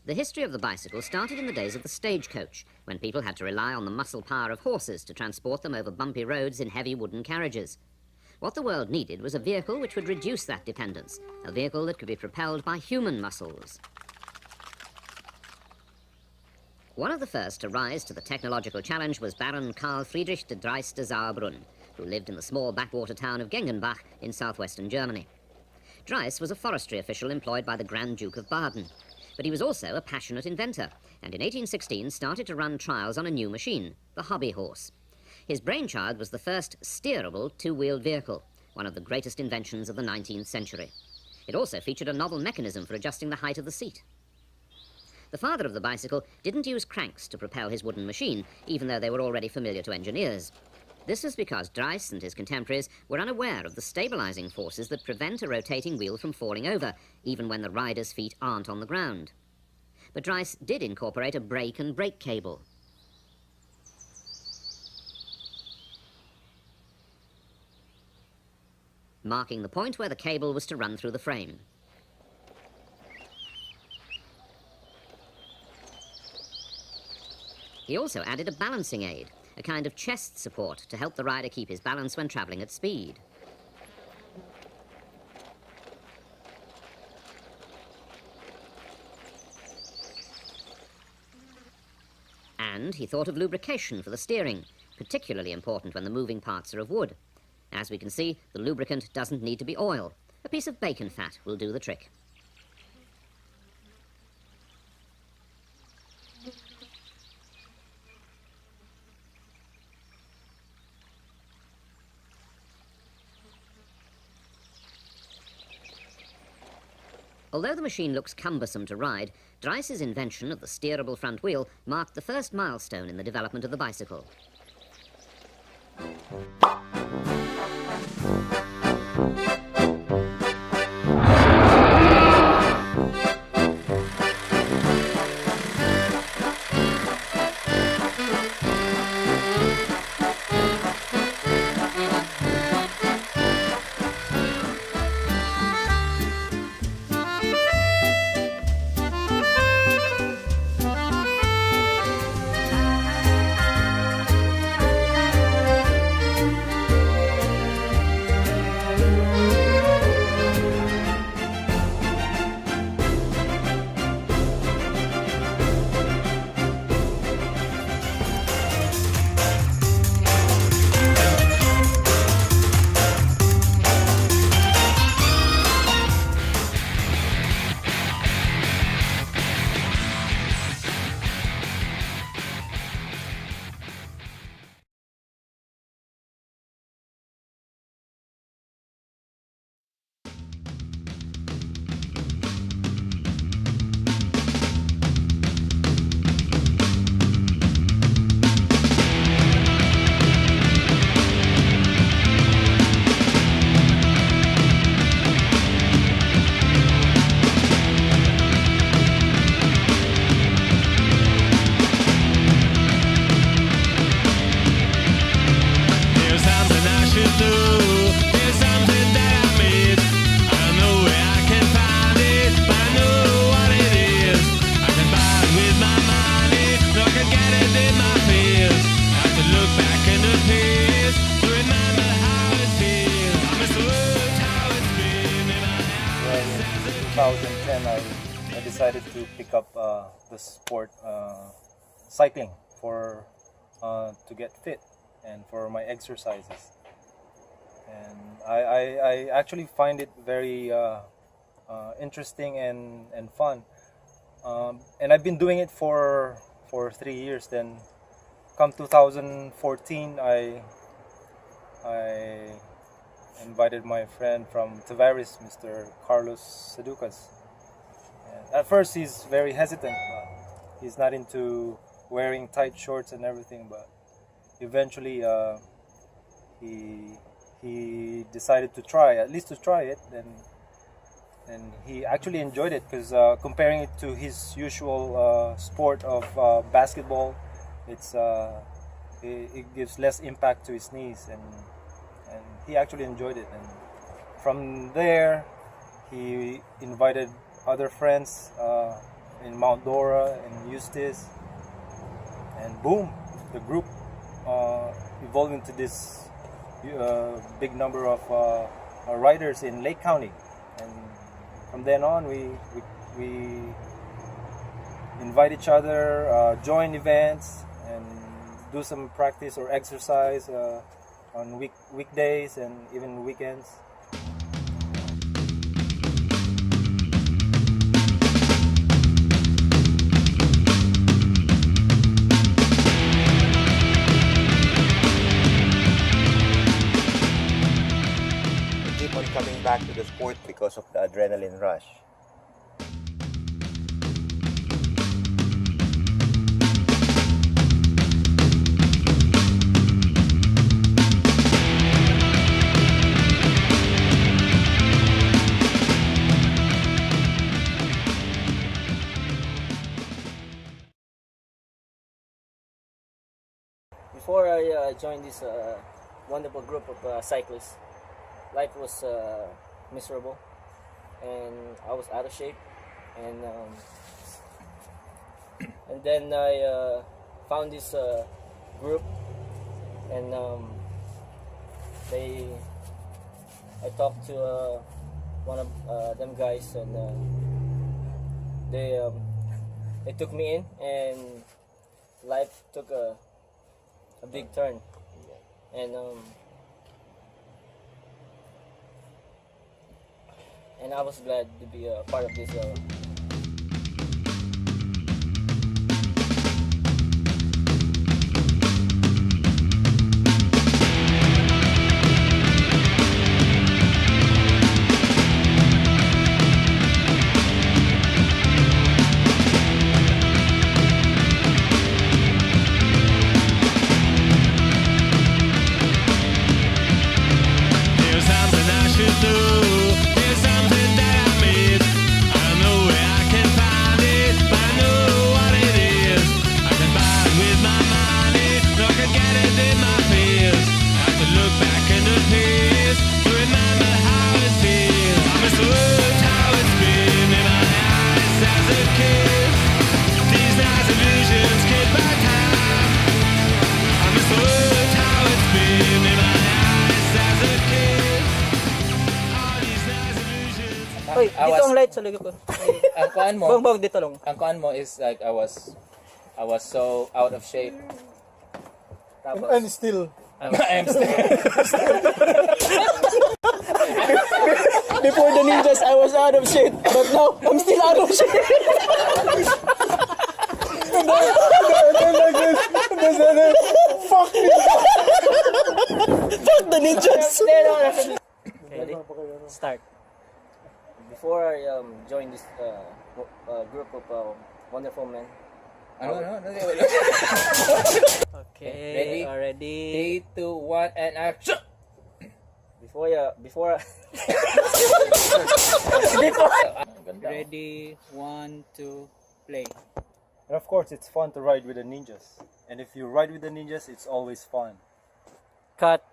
The history of the bicycle started in the days of the stagecoach, when people had to rely on the muscle power of horses to transport them over bumpy roads in heavy wooden carriages. What the world needed was a vehicle which would reduce that dependence, a vehicle that could be propelled by human muscles. One of the first to rise to the technological challenge was Baron Karl Friedrich de Drais de Sauerbrunn, who lived in the small backwater town of Gengenbach in southwestern Germany. Drais was a forestry official employed by the Grand Duke of Baden, but he was also a passionate inventor, and in 1816 started to run trials on a new machine, the hobby horse. His brainchild was the first steerable two-wheeled vehicle, one of the greatest inventions of the 19th century. It also featured a novel mechanism for adjusting the height of the seat. The father of the bicycle didn't use cranks to propel his wooden machine, even though they were already familiar to engineers. This was because Drais and his contemporaries were unaware of the stabilizing forces that prevent a rotating wheel from falling over, even when the rider's feet aren't on the ground. But Drais did incorporate a brake and brake cable. Marking the point where the cable was to run through the frame. He also added a balancing aid, a kind of chest support to help the rider keep his balance when travelling at speed. And he thought of lubrication for the steering, particularly important when the moving parts are of wood. As we can see, the lubricant doesn't need to be oil. A piece of bacon fat will do the trick. Although the machine looks cumbersome to ride, Drais' invention of the steerable front wheel marked the first milestone in the development of the bicycle. I decided to pick up the sport cycling to get fit and for my exercises. And I actually find it very interesting and fun. And I've been doing it for 3 years. Then come 2014, I invited my friend from Tavares, Mr. Carlos Seducas. And at first he's very hesitant. He's not into wearing tight shorts and everything, but eventually he decided to try, at least to try it, and he actually enjoyed it because comparing it to his usual sport of basketball, it gives less impact to his knees, and he actually enjoyed it. And from there he invited other friends in Mount Dora and Eustis, and boom, the group evolved into this big number of riders in Lake County, and from then on we invite each other, join events, and do some practice or exercise on weekdays and even weekends. Keep on coming back to the sport because of the adrenaline rush. Before I joined this wonderful group of cyclists, life was miserable, and I was out of shape, and then I found this group, and I talked to one of them guys, and they took me in, and life took a big turn, and I was glad to be a part of this. Oy, dito ang light sa likod ko. Ang kuan mo, Bang dito lang. ang kuan mo is like I was so out of shape. Tapos, And still, I'm still before the ninjas, I was out of shape, but now I'm still out of shape. fuck me. Fuck the ninjas. Ready? Start. Before I joined this group of wonderful men. Ano? Okay, Ready? 3, 2, 1, and action! Before Ready, 1, 2, play. And of course, it's fun to ride with the ninjas. And if you ride with the ninjas, it's always fun. cut.